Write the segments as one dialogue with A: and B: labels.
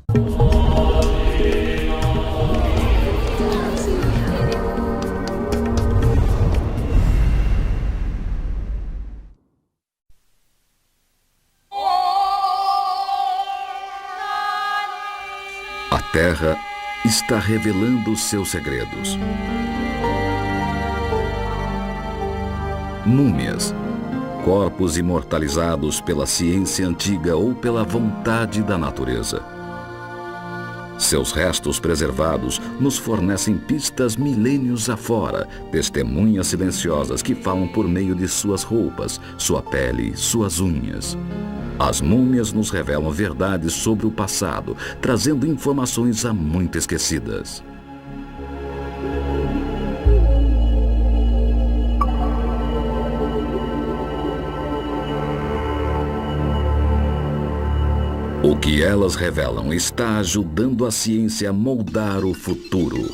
A: A Terra está revelando seus segredos. Múmias, corpos imortalizados pela ciência antiga ou pela vontade da natureza. Seus restos preservados nos fornecem pistas milênios afora, testemunhas silenciosas que falam por meio de suas roupas, sua pele, suas unhas. As múmias nos revelam verdades sobre o passado, trazendo informações há muito esquecidas. O que elas revelam está ajudando a ciência a moldar o futuro.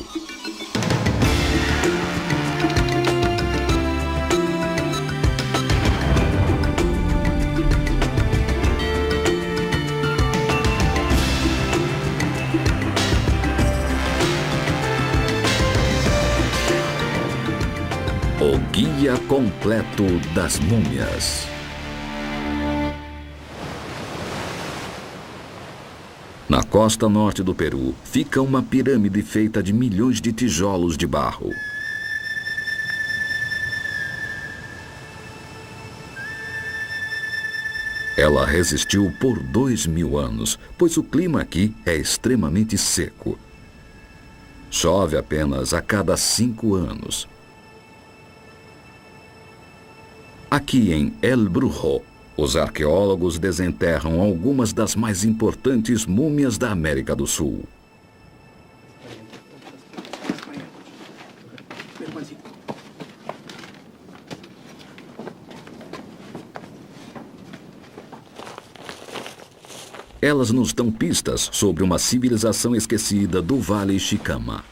A: O Guia Completo das Múmias. Na costa norte do Peru, fica uma pirâmide feita de milhões de tijolos de barro. Ela resistiu por 2000 anos, pois o clima aqui é extremamente seco. Chove apenas a cada 5 anos. Aqui em El Brujo, os arqueólogos desenterram algumas das mais importantes múmias da América do Sul. Elas nos dão pistas sobre uma civilização esquecida do Vale Chicama.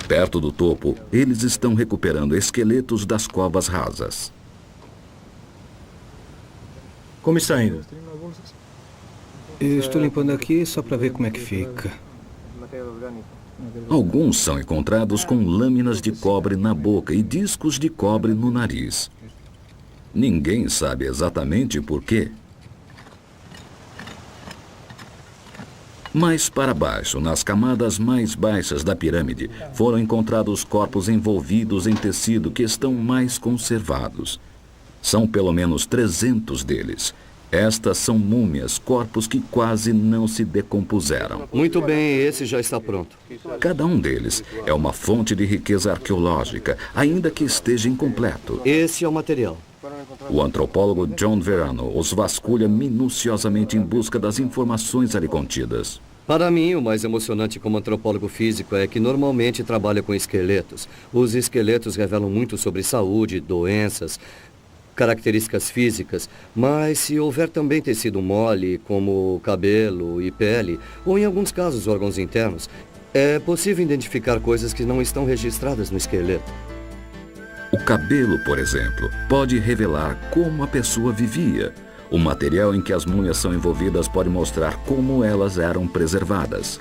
A: Perto do topo, eles estão recuperando esqueletos das covas rasas.
B: Como está indo?
C: Eu estou limpando aqui só para ver como é que fica.
A: Alguns são encontrados com lâminas de cobre na boca e discos de cobre no nariz. Ninguém sabe exatamente por quê. Mais para baixo, nas camadas mais baixas da pirâmide, foram encontrados corpos envolvidos em tecido que estão mais conservados. São pelo menos 300 deles. Estas são múmias, corpos que quase não se decompuseram.
D: Muito bem, esse já está pronto.
A: Cada um deles é uma fonte de riqueza arqueológica, ainda que esteja incompleto.
D: Esse é o material.
A: O antropólogo John Verano os vasculha minuciosamente em busca das informações ali contidas.
D: Para mim, o mais emocionante como antropólogo físico é que normalmente trabalha com esqueletos. Os esqueletos revelam muito sobre saúde, doenças, características físicas, mas se houver também tecido mole, como cabelo e pele, ou em alguns casos órgãos internos, é possível identificar coisas que não estão registradas no esqueleto.
A: O cabelo, por exemplo, pode revelar como a pessoa vivia. O material em que as múmias são envolvidas pode mostrar como elas eram preservadas.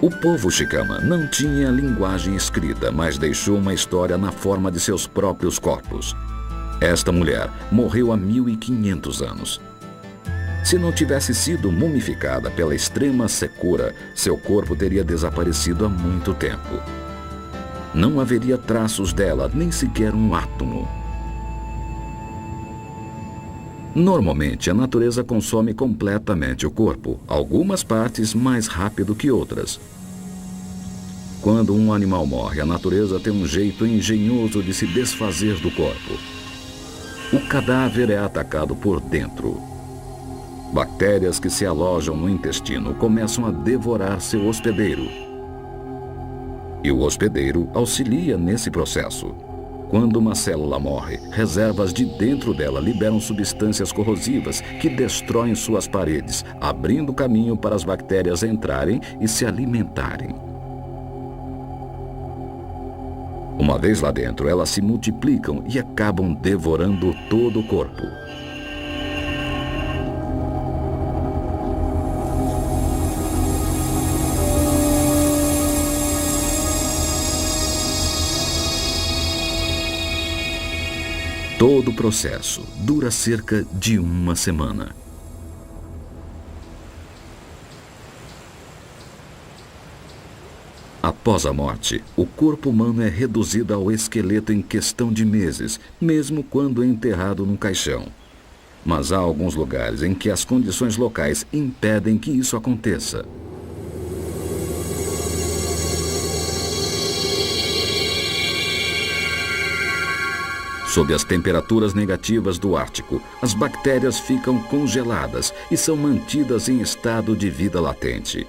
A: O povo Chicama não tinha linguagem escrita, mas deixou uma história na forma de seus próprios corpos. Esta mulher morreu há 1500 anos. Se não tivesse sido mumificada pela extrema secura, seu corpo teria desaparecido há muito tempo. Não haveria traços dela, nem sequer um átomo. Normalmente, a natureza consome completamente o corpo, algumas partes mais rápido que outras. Quando um animal morre, a natureza tem um jeito engenhoso de se desfazer do corpo. O cadáver é atacado por dentro. Bactérias que se alojam no intestino começam a devorar seu hospedeiro. E o hospedeiro auxilia nesse processo. Quando uma célula morre, reservas de dentro dela liberam substâncias corrosivas que destroem suas paredes, abrindo caminho para as bactérias entrarem e se alimentarem. Uma vez lá dentro, elas se multiplicam e acabam devorando todo o corpo. Todo o processo dura cerca de uma semana. Após a morte, o corpo humano é reduzido ao esqueleto em questão de meses, mesmo quando enterrado num caixão. Mas há alguns lugares em que as condições locais impedem que isso aconteça. Sob as temperaturas negativas do Ártico, as bactérias ficam congeladas e são mantidas em estado de vida latente.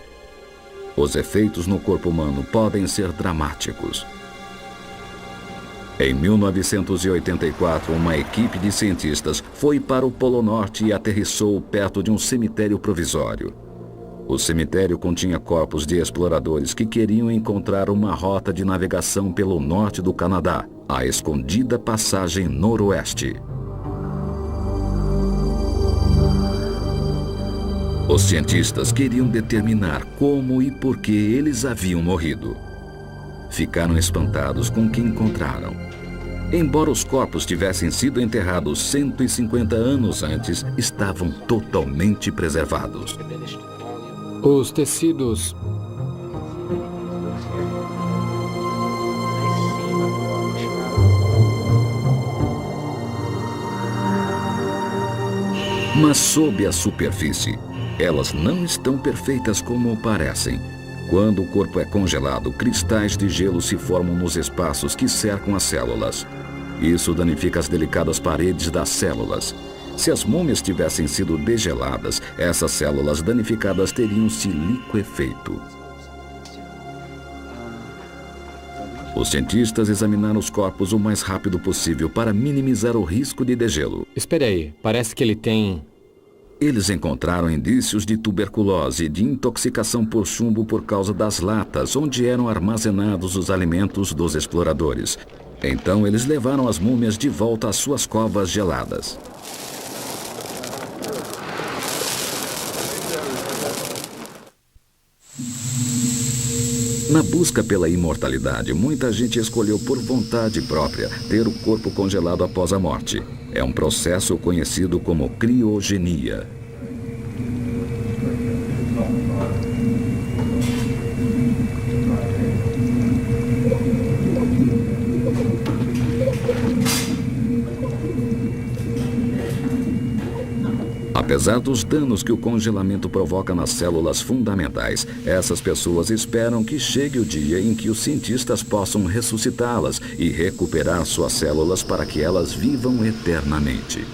A: Os efeitos no corpo humano podem ser dramáticos. Em 1984, uma equipe de cientistas foi para o Polo Norte e aterrissou perto de um cemitério provisório. O cemitério continha corpos de exploradores que queriam encontrar uma rota de navegação pelo norte do Canadá, a escondida passagem noroeste. Os cientistas queriam determinar como e por que eles haviam morrido. Ficaram espantados com o que encontraram. Embora os corpos tivessem sido enterrados 150 anos antes, estavam totalmente preservados.
E: Os tecidos...
A: Mas sob a superfície, elas não estão perfeitas como parecem. Quando o corpo é congelado, cristais de gelo se formam nos espaços que cercam as células. Isso danifica as delicadas paredes das células. Se as múmias tivessem sido degeladas, essas células danificadas teriam se liquefeito. Os cientistas examinaram os corpos o mais rápido possível para minimizar o risco de degelo.
E: Espere aí, parece que ele tem...
A: Eles encontraram indícios de tuberculose e de intoxicação por chumbo por causa das latas onde eram armazenados os alimentos dos exploradores. Então eles levaram as múmias de volta às suas covas geladas. Na busca pela imortalidade, muita gente escolheu por vontade própria ter o corpo congelado após a morte. É um processo conhecido como criogenia. Apesar dos danos que o congelamento provoca nas células fundamentais, essas pessoas esperam que chegue o dia em que os cientistas possam ressuscitá-las e recuperar suas células para que elas vivam eternamente.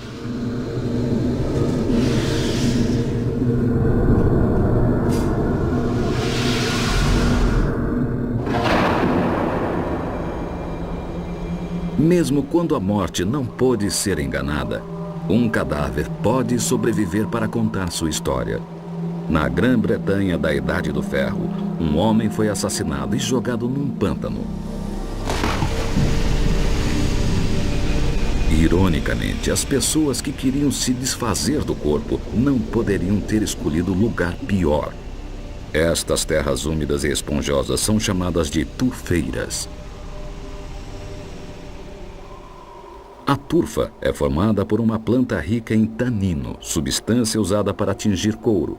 A: Mesmo quando a morte não pôde ser enganada, um cadáver pode sobreviver para contar sua história. Na Grã-Bretanha da Idade do Ferro, um homem foi assassinado e jogado num pântano. Ironicamente, as pessoas que queriam se desfazer do corpo não poderiam ter escolhido lugar pior. Estas terras úmidas e esponjosas são chamadas de turfeiras. A turfa é formada por uma planta rica em tanino, substância usada para tingir couro.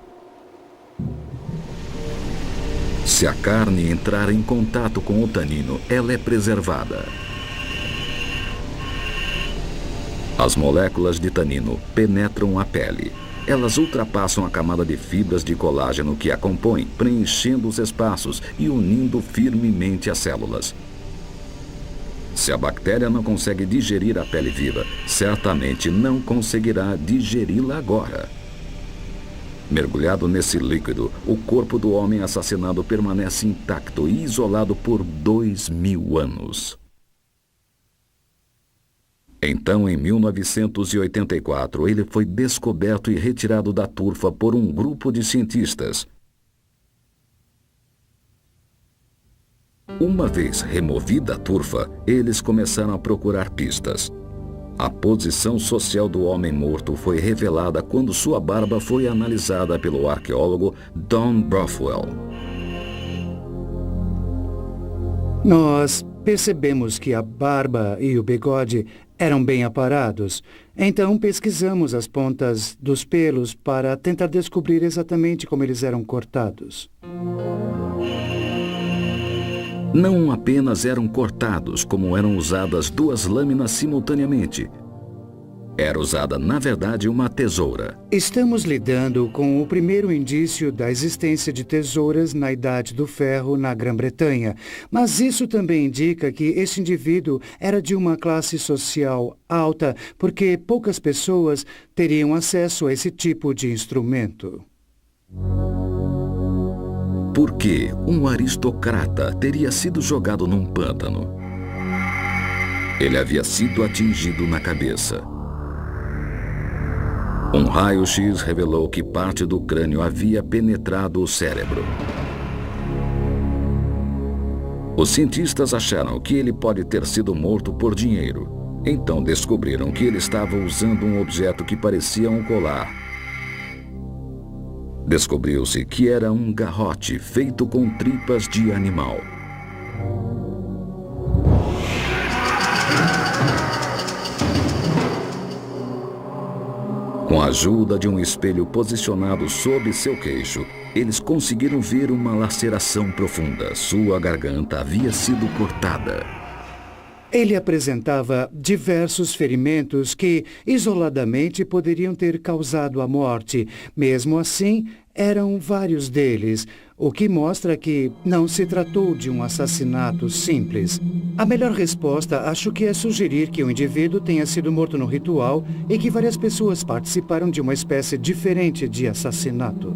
A: Se a carne entrar em contato com o tanino, ela é preservada. As moléculas de tanino penetram a pele. Elas ultrapassam a camada de fibras de colágeno que a compõem, preenchendo os espaços e unindo firmemente as células. Se a bactéria não consegue digerir a pele viva, certamente não conseguirá digeri-la agora. Mergulhado nesse líquido, o corpo do homem assassinado permanece intacto e isolado por 2000 anos. Então, em 1984, ele foi descoberto e retirado da turfa por um grupo de cientistas. Uma vez removida a turfa, eles começaram a procurar pistas. A posição social do homem morto foi revelada quando sua barba foi analisada pelo arqueólogo Don Brothwell.
F: Nós percebemos que a barba e o bigode eram bem aparados. Então pesquisamos as pontas dos pelos para tentar descobrir exatamente como eles eram cortados.
A: Não apenas eram cortados, como eram usadas duas lâminas simultaneamente. Era usada, na verdade, uma tesoura.
F: Estamos lidando com o primeiro indício da existência de tesouras na Idade do Ferro na Grã-Bretanha, mas isso também indica que esse indivíduo era de uma classe social alta, porque poucas pessoas teriam acesso a esse tipo de instrumento.
A: Por que um aristocrata teria sido jogado num pântano? Ele havia sido atingido na cabeça. Um raio-x revelou que parte do crânio havia penetrado o cérebro. Os cientistas acharam que ele pode ter sido morto por dinheiro. Então descobriram que ele estava usando um objeto que parecia um colar. Descobriu-se que era um garrote feito com tripas de animal. Com a ajuda de um espelho posicionado sob seu queixo, eles conseguiram ver uma laceração profunda. Sua garganta havia sido cortada.
F: Ele apresentava diversos ferimentos que, isoladamente, poderiam ter causado a morte. Mesmo assim, eram vários deles, o que mostra que não se tratou de um assassinato simples. A melhor resposta acho que é sugerir que o indivíduo tenha sido morto no ritual e que várias pessoas participaram de uma espécie diferente de assassinato.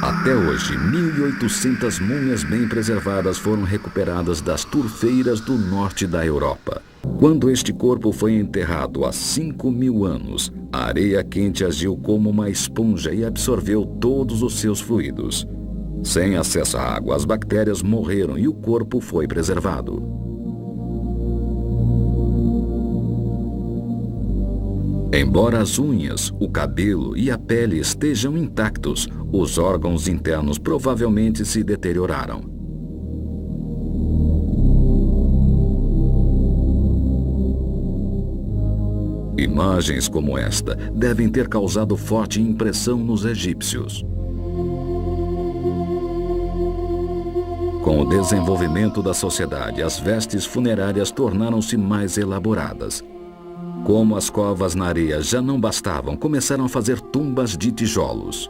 A: Até hoje, 1.800 múmias bem preservadas foram recuperadas das turfeiras do norte da Europa. Quando este corpo foi enterrado há 5.000 anos, a areia quente agiu como uma esponja e absorveu todos os seus fluidos. Sem acesso à água, as bactérias morreram e o corpo foi preservado. Embora as unhas, o cabelo e a pele estejam intactos, os órgãos internos provavelmente se deterioraram. Imagens como esta devem ter causado forte impressão nos egípcios. Com o desenvolvimento da sociedade, as vestes funerárias tornaram-se mais elaboradas. Como as covas na areia já não bastavam, começaram a fazer tumbas de tijolos.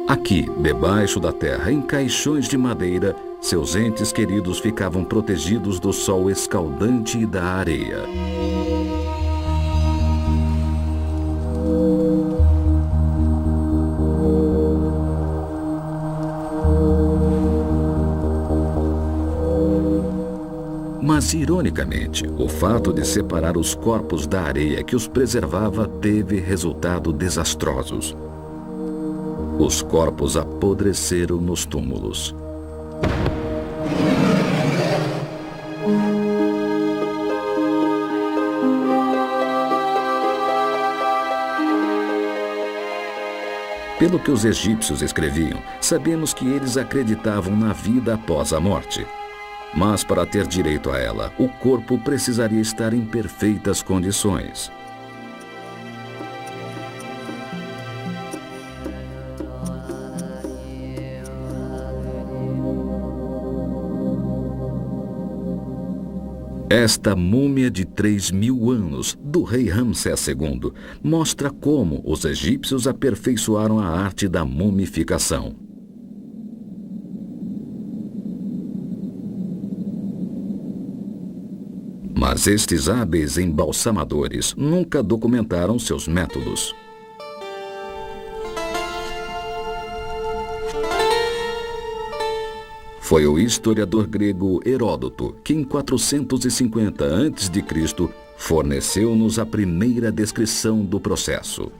A: Aqui, debaixo da terra, em caixões de madeira, seus entes queridos ficavam protegidos do sol escaldante e da areia. Mas, ironicamente, o fato de separar os corpos da areia que os preservava teve resultados desastrosos. Os corpos apodreceram nos túmulos. Pelo que os egípcios escreviam, sabemos que eles acreditavam na vida após a morte. Mas para ter direito a ela, o corpo precisaria estar em perfeitas condições. Esta múmia de 3.000 anos, do rei Ramsés II, mostra como os egípcios aperfeiçoaram a arte da mumificação. Mas estes hábeis embalsamadores nunca documentaram seus métodos. Foi o historiador grego Heródoto que, em 450 a.C., forneceu-nos a primeira descrição do processo.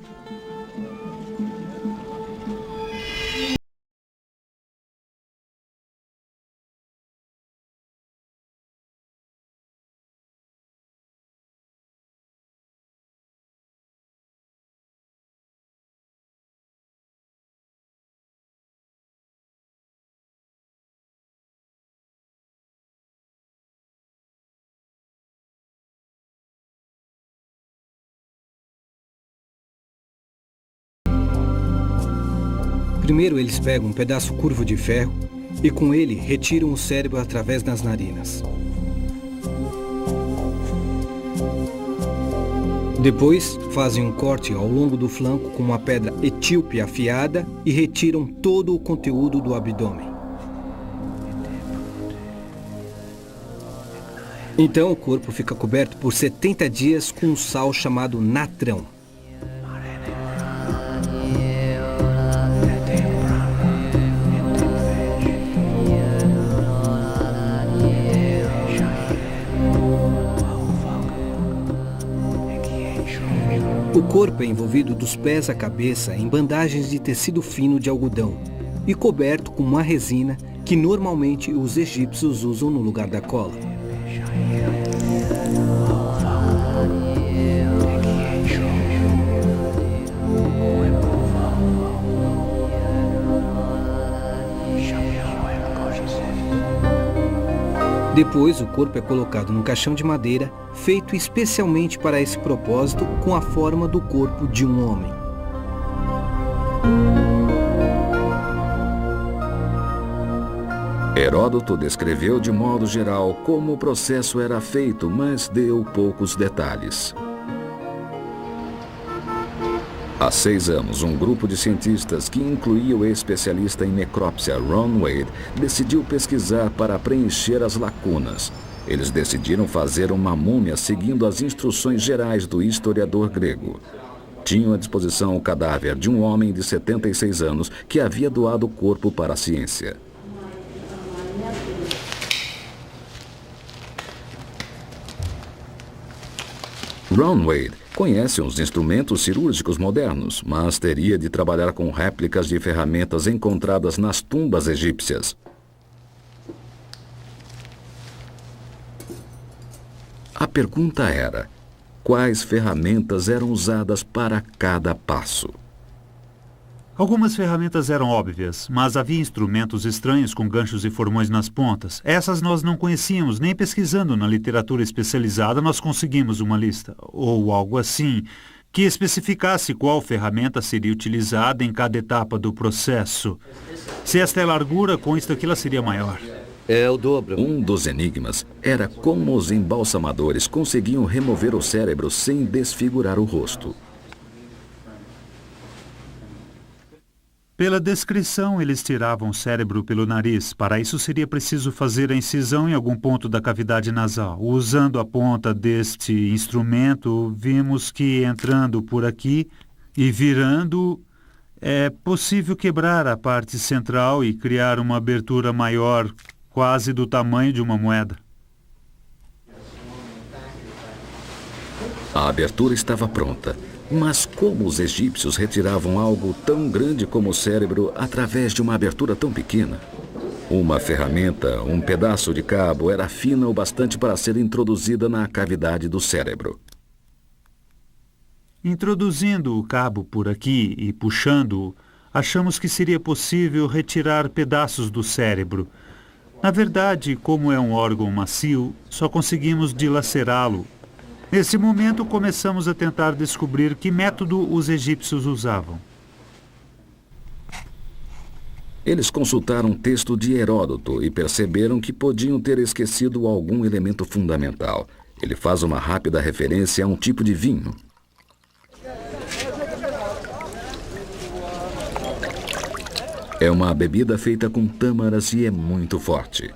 C: Primeiro eles pegam um pedaço curvo de ferro e com ele retiram o cérebro através das narinas. Depois, fazem um corte ao longo do flanco com uma pedra etíope afiada e retiram todo o conteúdo do abdômen. Então o corpo fica coberto por 70 dias com um sal chamado natrão. O corpo é envolvido dos pés à cabeça em bandagens de tecido fino de algodão e coberto com uma resina que normalmente os egípcios usam no lugar da cola. Depois, o corpo é colocado num caixão de madeira, feito especialmente para esse propósito, com a forma do corpo de um homem.
A: Heródoto descreveu de modo geral como o processo era feito, mas deu poucos detalhes. Há 6 anos, um grupo de cientistas, que incluía o especialista em necrópsia Ron Wade, decidiu pesquisar para preencher as lacunas. Eles decidiram fazer uma múmia seguindo as instruções gerais do historiador grego. Tinham à disposição o cadáver de um homem de 76 anos que havia doado o corpo para a ciência. Ron Wade conhece os instrumentos cirúrgicos modernos, mas teria de trabalhar com réplicas de ferramentas encontradas nas tumbas egípcias. A pergunta era: quais ferramentas eram usadas para cada passo?
G: Algumas ferramentas eram óbvias, mas havia instrumentos estranhos com ganchos e formões nas pontas. Essas nós não conhecíamos, nem pesquisando na literatura especializada nós conseguimos uma lista, ou algo assim, que especificasse qual ferramenta seria utilizada em cada etapa do processo. Se esta é a largura, consta que ela seria maior.
D: É o dobro.
A: Um dos enigmas era como os embalsamadores conseguiam remover o cérebro sem desfigurar o rosto.
G: Pela descrição, eles tiravam o cérebro pelo nariz. Para isso seria preciso fazer a incisão em algum ponto da cavidade nasal. Usando a ponta deste instrumento, vimos que entrando por aqui e virando, é possível quebrar a parte central e criar uma abertura maior, quase do tamanho de uma moeda.
A: A abertura estava pronta. Mas como os egípcios retiravam algo tão grande como o cérebro através de uma abertura tão pequena? Uma ferramenta, um pedaço de cabo, era fina o bastante para ser introduzida na cavidade do cérebro.
G: Introduzindo o cabo por aqui e puxando-o, achamos que seria possível retirar pedaços do cérebro. Na verdade, como é um órgão macio, só conseguimos dilacerá-lo. Nesse momento, começamos a tentar descobrir que método os egípcios usavam.
A: Eles consultaram um texto de Heródoto e perceberam que podiam ter esquecido algum elemento fundamental. Ele faz uma rápida referência a um tipo de vinho. É uma bebida feita com tâmaras e é muito forte.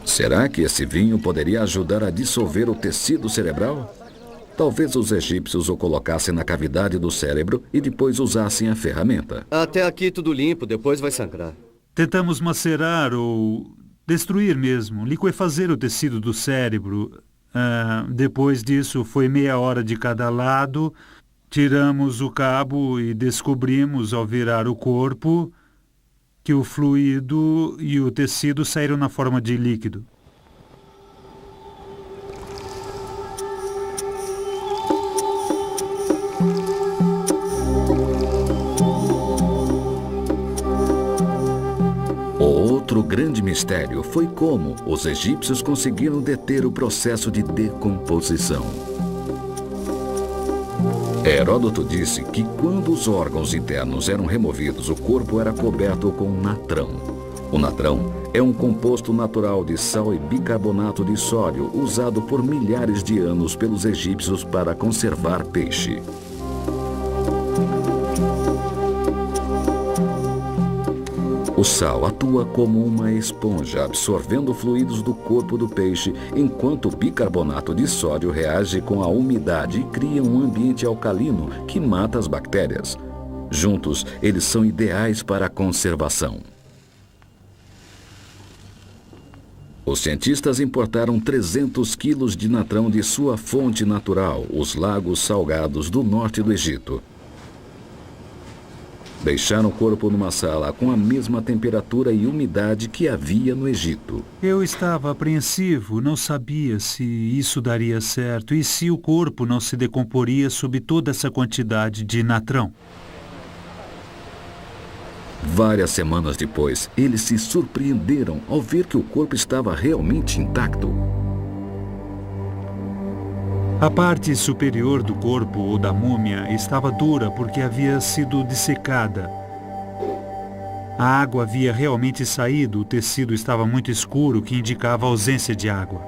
A: Será que esse vinho poderia ajudar a dissolver o tecido cerebral? Talvez os egípcios o colocassem na cavidade do cérebro e depois usassem a ferramenta.
D: Até aqui tudo limpo, depois vai sangrar.
G: Tentamos macerar ou destruir mesmo, liquefazer o tecido do cérebro. Depois disso foi meia hora de cada lado. Tiramos o cabo e descobrimos, ao virar o corpo, que o fluido e o tecido saíram na forma de líquido.
A: Outro grande mistério foi como os egípcios conseguiram deter o processo de decomposição. Heródoto disse que quando os órgãos internos eram removidos, o corpo era coberto com natrão. O natrão é um composto natural de sal e bicarbonato de sódio usado por milhares de anos pelos egípcios para conservar peixe. O sal atua como uma esponja, absorvendo fluidos do corpo do peixe, enquanto o bicarbonato de sódio reage com a umidade e cria um ambiente alcalino que mata as bactérias. Juntos, eles são ideais para a conservação. Os cientistas importaram 300 quilos de natrão de sua fonte natural, os lagos salgados do norte do Egito. Deixaram o corpo numa sala com a mesma temperatura e umidade que havia no Egito.
G: Eu estava apreensivo, não sabia se isso daria certo e se o corpo não se decomporia sob toda essa quantidade de natrão.
A: Várias semanas depois, eles se surpreenderam ao ver que o corpo estava realmente intacto.
G: A parte superior do corpo ou da múmia estava dura porque havia sido dessecada. A água havia realmente saído, o tecido estava muito escuro, o que indicava a ausência de água.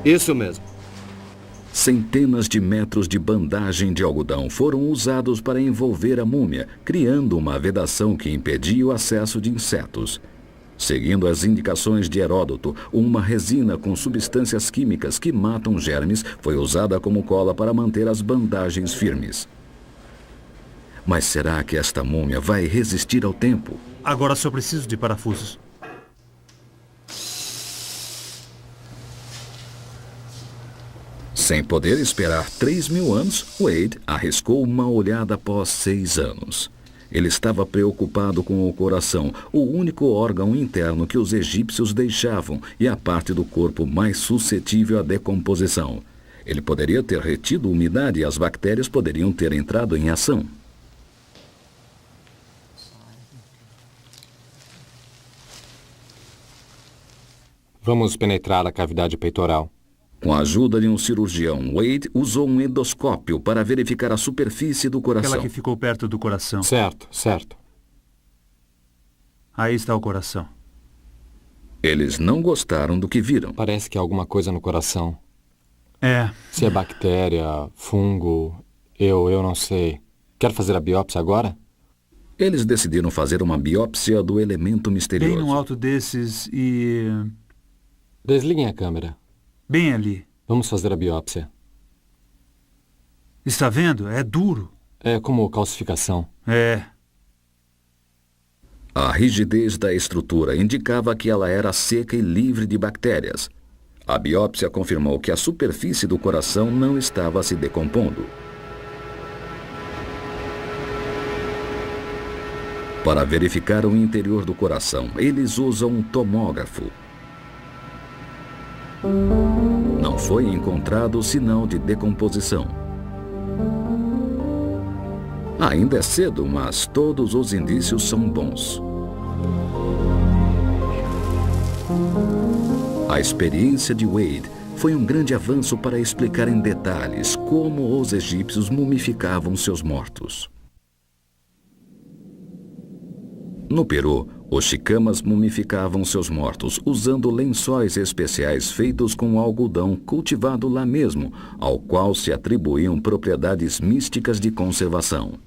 D: Isso mesmo.
A: Centenas de metros de bandagem de algodão foram usados para envolver a múmia, criando uma vedação que impedia o acesso de insetos. Seguindo as indicações de Heródoto, uma resina com substâncias químicas que matam germes foi usada como cola para manter as bandagens firmes. Mas será que esta múmia vai resistir ao tempo?
G: Agora só preciso de parafusos.
A: Sem poder esperar 3.000 anos, Wade arriscou uma olhada após 6 anos. Ele estava preocupado com o coração, o único órgão interno que os egípcios deixavam e a parte do corpo mais suscetível à decomposição. Ele poderia ter retido umidade e as bactérias poderiam ter entrado em ação.
E: Vamos penetrar a cavidade peitoral.
A: Com a ajuda de um cirurgião, Wade usou um endoscópio para verificar a superfície do coração.
G: Aquela que ficou perto do coração.
E: Certo, certo.
G: Aí está o coração.
A: Eles não gostaram do que viram.
E: Parece que há alguma coisa no coração.
G: É.
E: Se é bactéria, fungo, eu não sei. Quer fazer a biópsia agora?
A: Eles decidiram fazer uma biópsia do elemento misterioso.
G: Bem no alto desses e...
E: Desliguem a câmera.
G: Bem ali.
E: Vamos fazer a biópsia.
G: Está vendo? É duro.
E: É como calcificação.
G: É.
A: A rigidez da estrutura indicava que ela era seca e livre de bactérias. A biópsia confirmou que a superfície do coração não estava se decompondo. Para verificar o interior do coração, eles usam um tomógrafo. Não foi encontrado sinal de decomposição. Ainda é cedo, mas todos os indícios são bons. A experiência de Wade foi um grande avanço para explicar em detalhes como os egípcios mumificavam seus mortos. No Peru, os chicamas mumificavam seus mortos usando lençóis especiais feitos com algodão cultivado lá mesmo, ao qual se atribuíam propriedades místicas de conservação.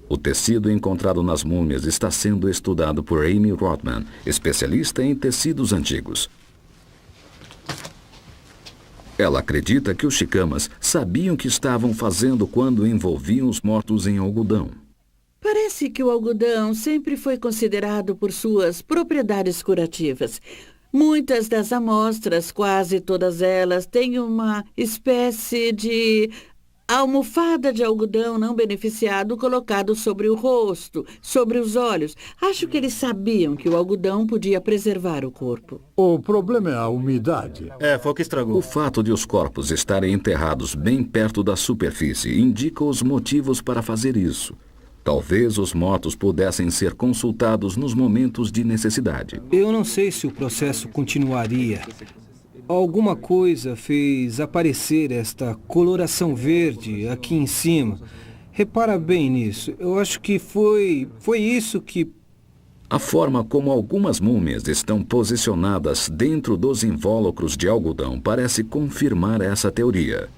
A: O tecido encontrado nas múmias está sendo estudado por Amy Rothman, especialista em tecidos antigos. Ela acredita que os chicamas sabiam o que estavam fazendo quando envolviam os mortos em algodão.
H: Parece que o algodão sempre foi considerado por suas propriedades curativas. Muitas das amostras, quase todas elas, têm uma espécie de A almofada de algodão não beneficiado colocado sobre o rosto, sobre os olhos. Acho que eles sabiam que o algodão podia preservar o corpo.
I: O problema é a umidade.
B: Foi o que estragou.
A: O fato de os corpos estarem enterrados bem perto da superfície indica os motivos para fazer isso. Talvez os mortos pudessem ser consultados nos momentos de necessidade.
C: Eu não sei se o processo continuaria. Alguma coisa fez aparecer esta coloração verde aqui em cima. Repara bem nisso. Eu acho que foi isso que...
A: A forma como algumas múmias estão posicionadas dentro dos invólucros de algodão parece confirmar essa teoria.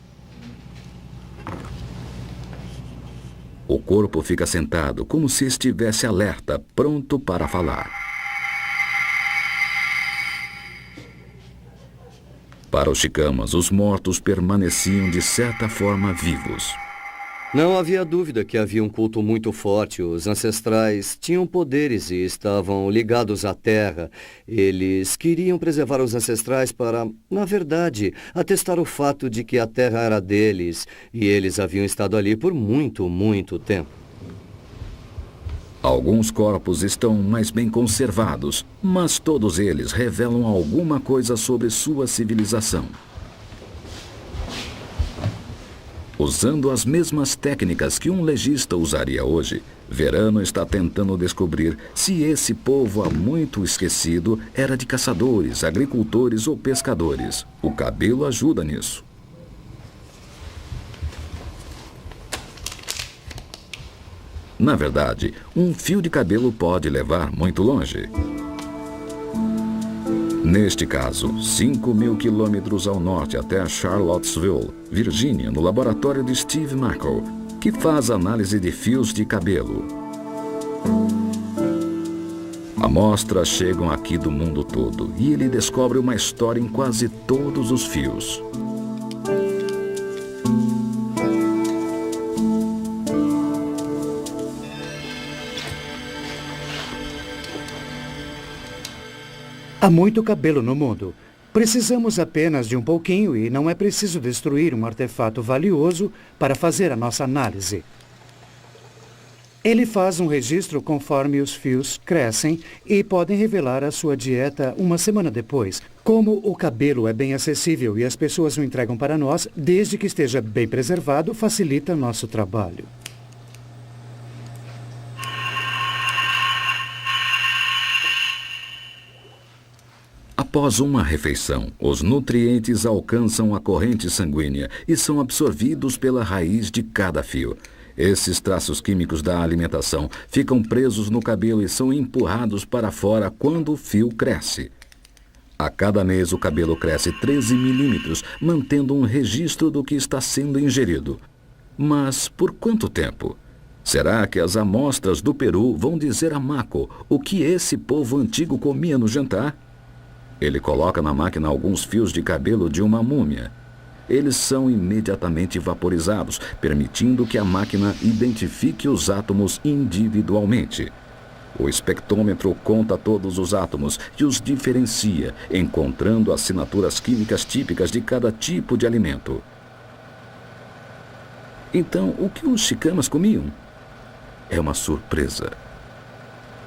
A: O corpo fica sentado como se estivesse alerta, pronto para falar. Para os chicamas, os mortos permaneciam de certa forma vivos.
D: Não havia dúvida que havia um culto muito forte. Os ancestrais tinham poderes e estavam ligados à terra. Eles queriam preservar os ancestrais para, na verdade, atestar o fato de que a terra era deles e eles haviam estado ali por muito, muito tempo.
A: Alguns corpos estão mais bem conservados, mas todos eles revelam alguma coisa sobre sua civilização. Usando as mesmas técnicas que um legista usaria hoje, Verano está tentando descobrir se esse povo há muito esquecido era de caçadores, agricultores ou pescadores. O cabelo ajuda nisso. Na verdade, um fio de cabelo pode levar muito longe. Neste caso, 5.000 quilômetros ao norte até Charlottesville, Virgínia, no laboratório de Steve Mackel, que faz análise de fios de cabelo. Amostras chegam aqui do mundo todo e ele descobre uma história em quase todos os fios.
F: Há muito cabelo no mundo. Precisamos apenas de um pouquinho e não é preciso destruir um artefato valioso para fazer a nossa análise. Ele faz um registro conforme os fios crescem e podem revelar a sua dieta uma semana depois. Como o cabelo é bem acessível e as pessoas o entregam para nós, desde que esteja bem preservado, facilita nosso trabalho.
A: Após uma refeição, os nutrientes alcançam a corrente sanguínea e são absorvidos pela raiz de cada fio. Esses traços químicos da alimentação ficam presos no cabelo e são empurrados para fora quando o fio cresce. A cada mês o cabelo cresce 13 milímetros, mantendo um registro do que está sendo ingerido. Mas por quanto tempo? Será que as amostras do Peru vão dizer a Mako o que esse povo antigo comia no jantar? Ele coloca na máquina alguns fios de cabelo de uma múmia. Eles são imediatamente vaporizados, permitindo que a máquina identifique os átomos individualmente. O espectrômetro conta todos os átomos e os diferencia, encontrando assinaturas químicas típicas de cada tipo de alimento. Então, o que os chicamas comiam? É uma surpresa.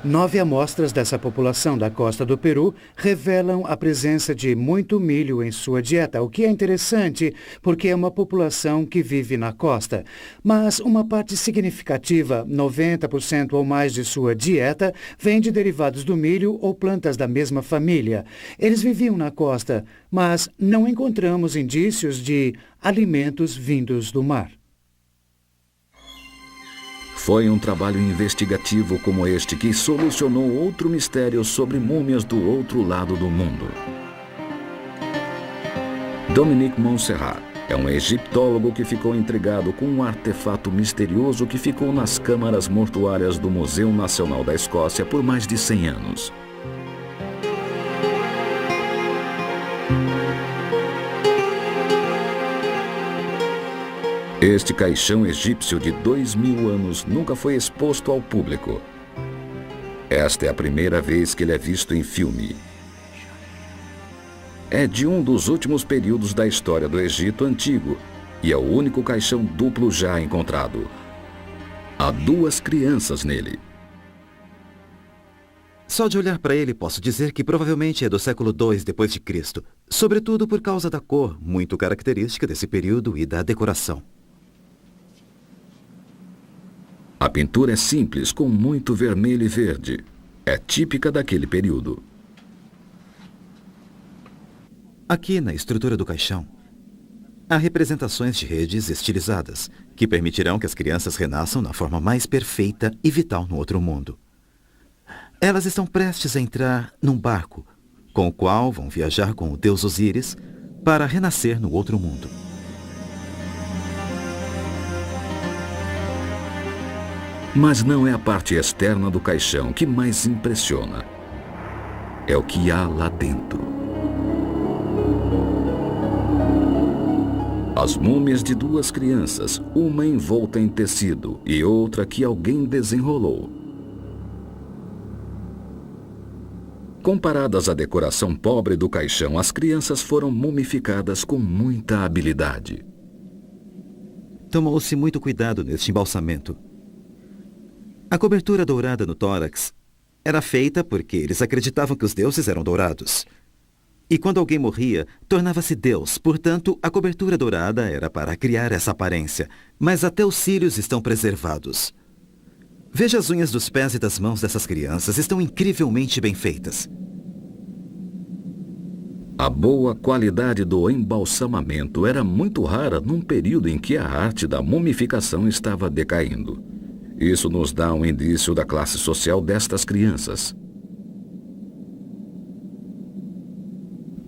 F: 9 amostras dessa população da costa do Peru revelam a presença de muito milho em sua dieta, o que é interessante porque é uma população que vive na costa. Mas uma parte significativa, 90% ou mais de sua dieta, vem de derivados do milho ou plantas da mesma família. Eles viviam na costa, mas não encontramos indícios de alimentos vindos do mar.
A: Foi um trabalho investigativo como este que solucionou outro mistério sobre múmias do outro lado do mundo. Dominique Montserrat é um egiptólogo que ficou intrigado com um artefato misterioso que ficou nas câmaras mortuárias do Museu Nacional da Escócia por mais de 100 anos. Este caixão egípcio de 2.000 anos nunca foi exposto ao público. Esta é a primeira vez que ele é visto em filme. É de um dos últimos períodos da história do Egito Antigo e é o único caixão duplo já encontrado. Há 2 crianças nele.
J: Só de olhar para ele posso dizer que provavelmente é do século II depois de Cristo, sobretudo por causa da cor, muito característica desse período, e da decoração.
A: A pintura é simples, com muito vermelho e verde. É típica daquele período.
J: Aqui na estrutura do caixão, há representações de redes estilizadas, que permitirão que as crianças renasçam na forma mais perfeita e vital no outro mundo. Elas estão prestes a entrar num barco, com o qual vão viajar com o deus Osíris para renascer no outro mundo.
A: Mas não é a parte externa do caixão que mais impressiona. É o que há lá dentro. As múmias de 2 crianças, uma envolta em tecido e outra que alguém desenrolou. Comparadas à decoração pobre do caixão, as crianças foram mumificadas com muita habilidade.
J: Tomou-se muito cuidado neste embalsamento. A cobertura dourada no tórax era feita porque eles acreditavam que os deuses eram dourados. E quando alguém morria, tornava-se Deus. Portanto, a cobertura dourada era para criar essa aparência. Mas até os cílios estão preservados. Veja as unhas dos pés e das mãos dessas crianças. Estão incrivelmente bem feitas.
A: A boa qualidade do embalsamamento era muito rara num período em que a arte da mumificação estava decaindo. Isso nos dá um indício da classe social destas crianças.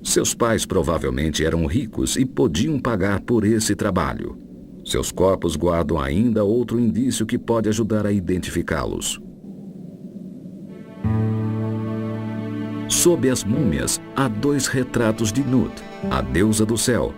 A: Seus pais provavelmente eram ricos e podiam pagar por esse trabalho. Seus corpos guardam ainda outro indício que pode ajudar a identificá-los. Sob as múmias, há 2 retratos de Nut, a deusa do céu.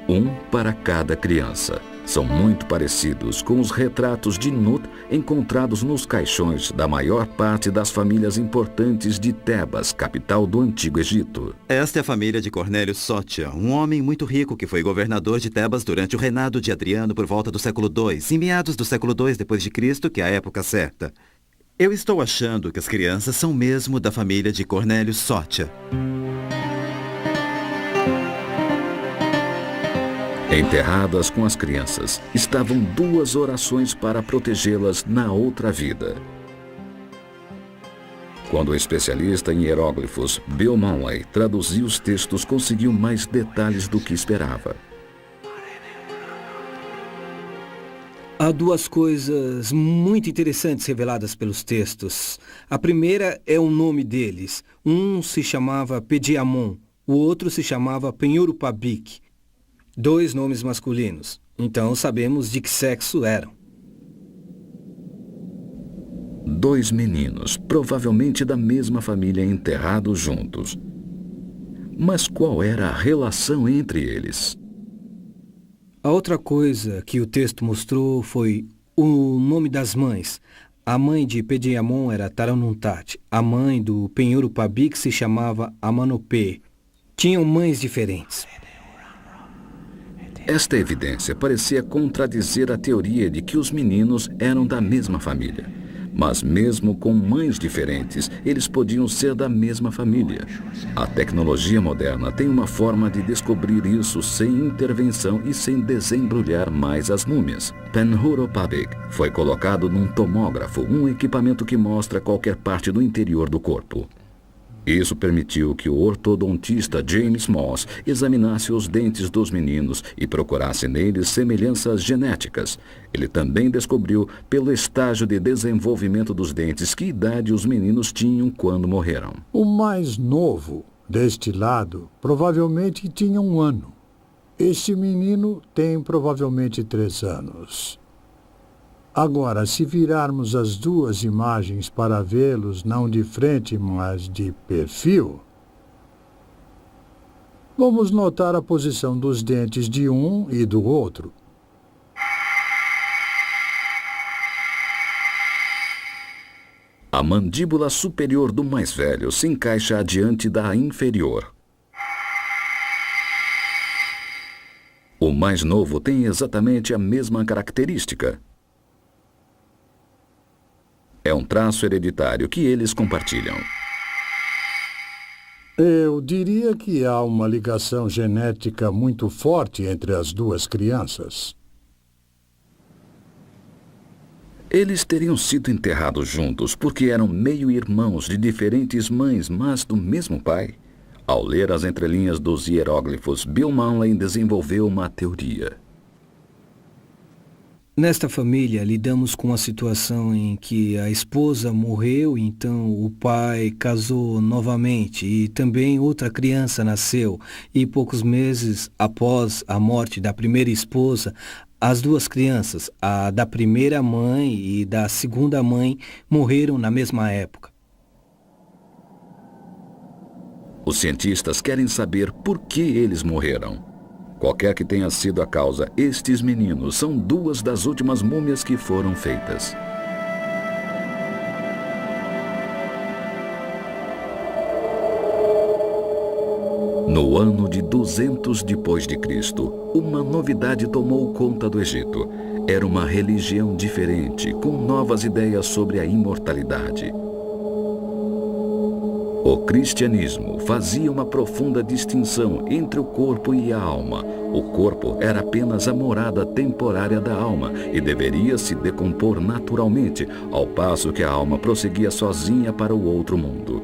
A: Um para cada criança. São muito parecidos com os retratos de Nut encontrados nos caixões da maior parte das famílias importantes de Tebas, capital do Antigo Egito.
J: Esta é a família de Cornélio Sótia, um homem muito rico que foi governador de Tebas durante o reinado de Adriano por volta do século II, em meados do século II depois de Cristo, que é a época certa. Eu estou achando que as crianças são mesmo da família de Cornélio Sótia.
A: Enterradas com as crianças, estavam 2 orações para protegê-las na outra vida. Quando o especialista em hieróglifos Bill Manley traduziu os textos, conseguiu mais detalhes do que esperava.
C: Há 2 coisas muito interessantes reveladas pelos textos. A primeira é o nome deles. Um se chamava Pediamon, o outro se chamava Penhurupabik. 2 nomes masculinos. Então sabemos de que sexo eram.
A: 2 meninos, provavelmente da mesma família, enterrados juntos. Mas qual era a relação entre eles?
C: A outra coisa que o texto mostrou foi o nome das mães. A mãe de Pediamon era Taranuntat. A mãe do Penhurupabik se chamava Amanopê. Tinham mães diferentes.
A: Esta evidência parecia contradizer a teoria de que os meninos eram da mesma família. Mas mesmo com mães diferentes, eles podiam ser da mesma família. A tecnologia moderna tem uma forma de descobrir isso sem intervenção e sem desembrulhar mais as múmias. Penhurupabik foi colocado num tomógrafo, um equipamento que mostra qualquer parte do interior do corpo. Isso permitiu que o ortodontista James Moss examinasse os dentes dos meninos e procurasse neles semelhanças genéticas. Ele também descobriu, pelo estágio de desenvolvimento dos dentes, que idade os meninos tinham quando morreram.
I: O mais novo deste lado provavelmente tinha 1 ano. Este menino tem provavelmente 3 anos. Agora, se virarmos as 2 imagens para vê-los não de frente, mas de perfil, vamos notar a posição dos dentes de um e do outro.
A: A mandíbula superior do mais velho se encaixa adiante da inferior. O mais novo tem exatamente a mesma característica. É um traço hereditário que eles compartilham.
I: Eu diria que há uma ligação genética muito forte entre as duas crianças.
A: Eles teriam sido enterrados juntos porque eram meio-irmãos de diferentes mães, mas do mesmo pai. Ao ler as entrelinhas dos hieróglifos, Bill Manley desenvolveu uma teoria.
C: Nesta família, lidamos com a situação em que a esposa morreu, então o pai casou novamente e também outra criança nasceu. E poucos meses após a morte da primeira esposa, as duas crianças, a da primeira mãe e da segunda mãe, morreram na mesma época.
A: Os cientistas querem saber por que eles morreram. Qualquer que tenha sido a causa, estes meninos são duas das últimas múmias que foram feitas. No ano de 200 depois de Cristo, uma novidade tomou conta do Egito. Era uma religião diferente, com novas ideias sobre a imortalidade. O cristianismo fazia uma profunda distinção entre o corpo e a alma. O corpo era apenas a morada temporária da alma e deveria se decompor naturalmente, ao passo que a alma prosseguia sozinha para o outro mundo.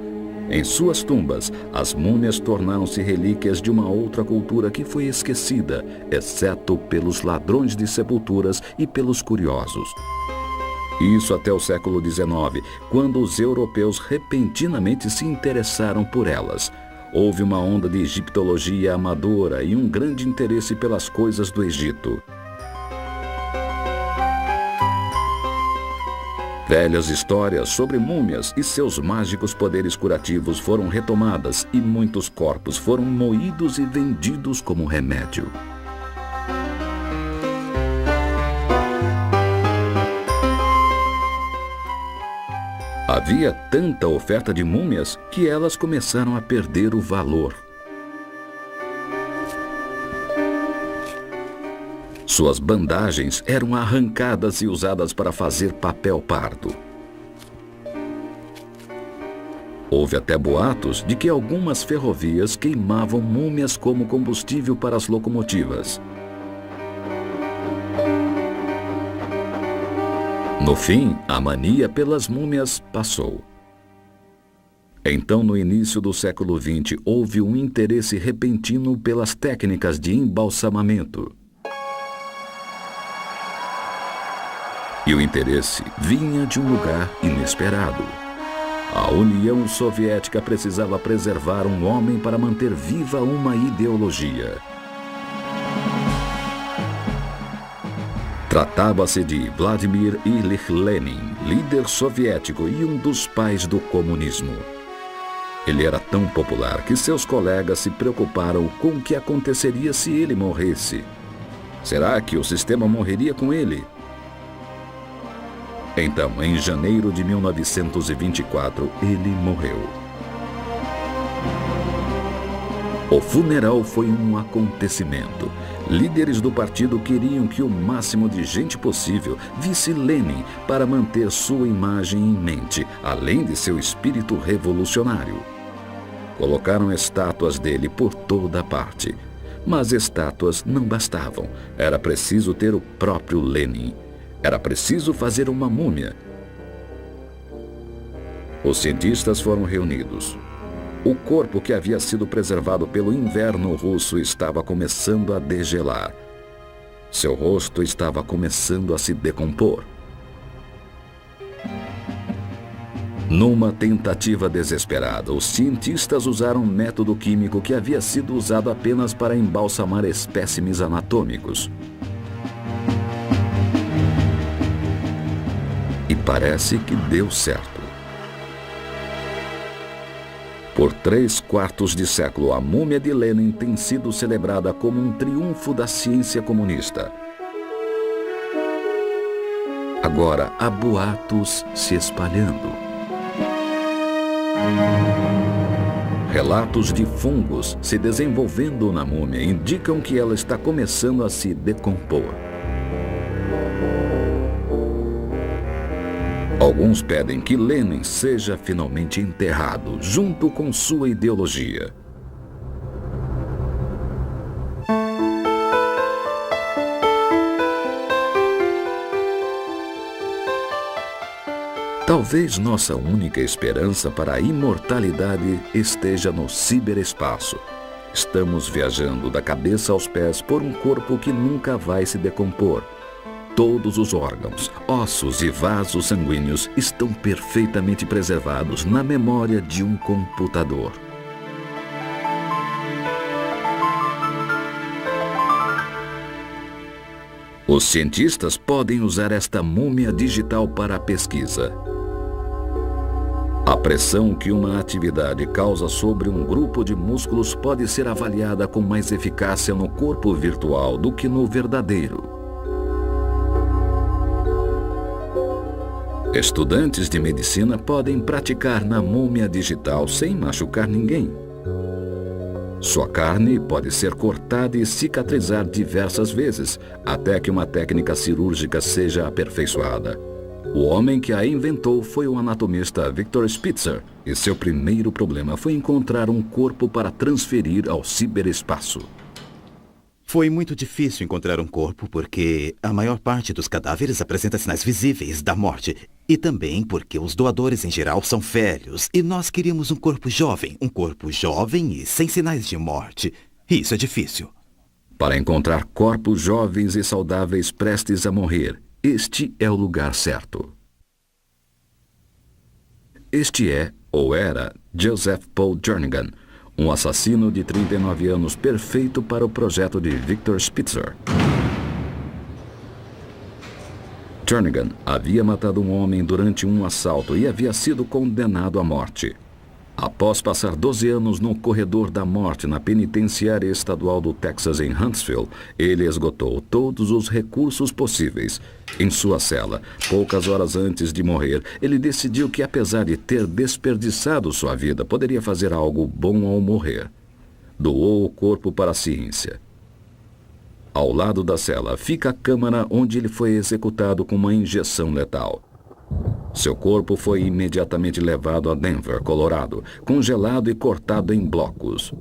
A: Em suas tumbas, as múmias tornaram-se relíquias de uma outra cultura que foi esquecida, exceto pelos ladrões de sepulturas e pelos curiosos. Isso até o século XIX, quando os europeus repentinamente se interessaram por elas. Houve uma onda de egiptologia amadora e um grande interesse pelas coisas do Egito. Velhas histórias sobre múmias e seus mágicos poderes curativos foram retomadas e muitos corpos foram moídos e vendidos como remédio. Havia tanta oferta de múmias que elas começaram a perder o valor. Suas bandagens eram arrancadas e usadas para fazer papel pardo. Houve até boatos de que algumas ferrovias queimavam múmias como combustível para as locomotivas. No fim, a mania pelas múmias passou. Então, no início do século XX, houve um interesse repentino pelas técnicas de embalsamamento. E o interesse vinha de um lugar inesperado. A União Soviética precisava preservar um homem para manter viva uma ideologia. Tratava-se de Vladimir Ilich Lenin, líder soviético e um dos pais do comunismo. Ele era tão popular que seus colegas se preocuparam com o que aconteceria se ele morresse. Será que o sistema morreria com ele? Então, em janeiro de 1924, ele morreu. O funeral foi um acontecimento. Líderes do partido queriam que o máximo de gente possível visse Lenin para manter sua imagem em mente, além de seu espírito revolucionário. Colocaram estátuas dele por toda parte. Mas estátuas não bastavam. Era preciso ter o próprio Lenin. Era preciso fazer uma múmia. Os cientistas foram reunidos. O corpo que havia sido preservado pelo inverno russo estava começando a degelar. Seu rosto estava começando a se decompor. Numa tentativa desesperada, os cientistas usaram um método químico que havia sido usado apenas para embalsamar espécimes anatômicos. E parece que deu certo. Por 3/4 de século, a múmia de Lenin tem sido celebrada como um triunfo da ciência comunista. Agora, há boatos se espalhando. Relatos de fungos se desenvolvendo na múmia indicam que ela está começando a se decompor. Alguns pedem que Lenin seja finalmente enterrado junto com sua ideologia. Talvez nossa única esperança para a imortalidade esteja no ciberespaço. Estamos viajando da cabeça aos pés por um corpo que nunca vai se decompor. Todos os órgãos, ossos e vasos sanguíneos estão perfeitamente preservados na memória de um computador. Os cientistas podem usar esta múmia digital para a pesquisa. A pressão que uma atividade causa sobre um grupo de músculos pode ser avaliada com mais eficácia no corpo virtual do que no verdadeiro. Estudantes de medicina podem praticar na múmia digital sem machucar ninguém. Sua carne pode ser cortada e cicatrizar diversas vezes, até que uma técnica cirúrgica seja aperfeiçoada. O homem que a inventou foi o anatomista Victor Spitzer, e seu primeiro problema foi encontrar um corpo para transferir ao ciberespaço.
J: Foi muito difícil encontrar um corpo porque a maior parte dos cadáveres apresenta sinais visíveis da morte. E também porque os doadores em geral são velhos e nós queríamos um corpo jovem e sem sinais de morte. Isso é difícil.
A: Para encontrar corpos jovens e saudáveis prestes a morrer, este é o lugar certo. Este é, ou era, Joseph Paul Jernigan, um assassino de 39 anos perfeito para o projeto de Victor Spitzer. Jernigan havia matado um homem durante um assalto e havia sido condenado à morte. Após passar 12 anos no corredor da morte na penitenciária estadual do Texas em Huntsville, ele esgotou todos os recursos possíveis. Em sua cela, poucas horas antes de morrer, ele decidiu que, apesar de ter desperdiçado sua vida, poderia fazer algo bom ao morrer. Doou o corpo para a ciência. Ao lado da cela fica a câmara onde ele foi executado com uma injeção letal. Seu corpo foi imediatamente levado a Denver, Colorado, congelado e cortado em blocos.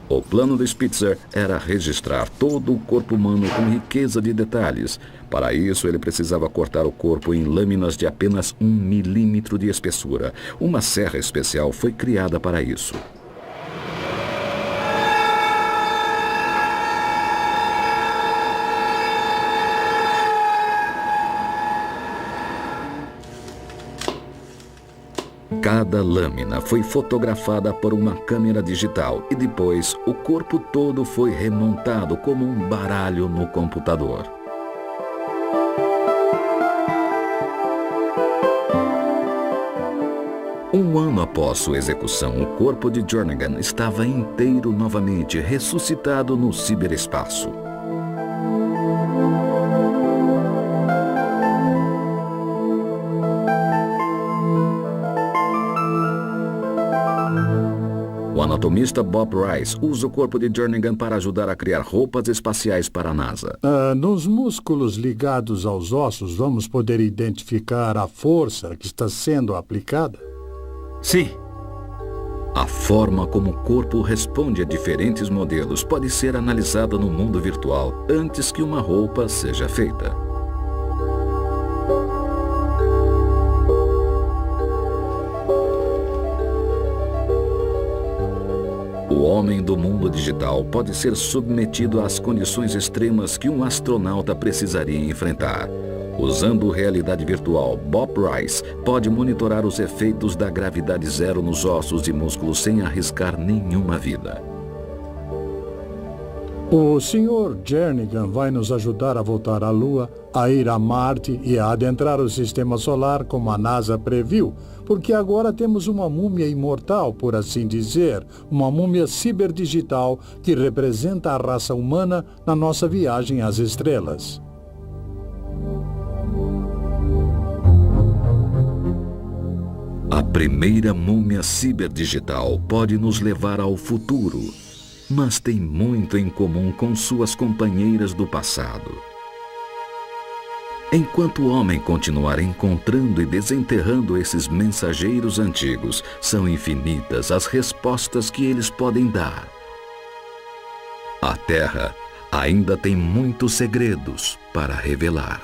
A: O plano de Spitzer era registrar todo o corpo humano com riqueza de detalhes. Para isso, ele precisava cortar o corpo em lâminas de apenas 1 milímetro de espessura. Uma serra especial foi criada para isso. Cada lâmina foi fotografada por uma câmera digital e depois o corpo todo foi remontado como um baralho no computador. Um ano após sua execução, o corpo de Jernigan estava inteiro novamente, ressuscitado no ciberespaço. O anatomista Bob Rice usa o corpo de Jernigan para ajudar a criar roupas espaciais para a NASA.
I: Nos músculos ligados aos ossos, vamos poder identificar a força que está sendo aplicada?
G: Sim.
A: A forma como o corpo responde a diferentes modelos pode ser analisada no mundo virtual antes que uma roupa seja feita. O homem do mundo digital pode ser submetido às condições extremas que um astronauta precisaria enfrentar. Usando realidade virtual, Bob Rice pode monitorar os efeitos da gravidade zero nos ossos e músculos sem arriscar nenhuma vida.
I: O Sr. Jernigan vai nos ajudar a voltar à Lua, a ir a Marte e a adentrar o Sistema Solar como a NASA previu, porque agora temos uma múmia imortal, por assim dizer, uma múmia ciberdigital que representa a raça humana na nossa viagem às estrelas.
A: A primeira múmia ciberdigital pode nos levar ao futuro, mas tem muito em comum com suas companheiras do passado. Enquanto o homem continuar encontrando e desenterrando esses mensageiros antigos, são infinitas as respostas que eles podem dar. A Terra ainda tem muitos segredos para revelar.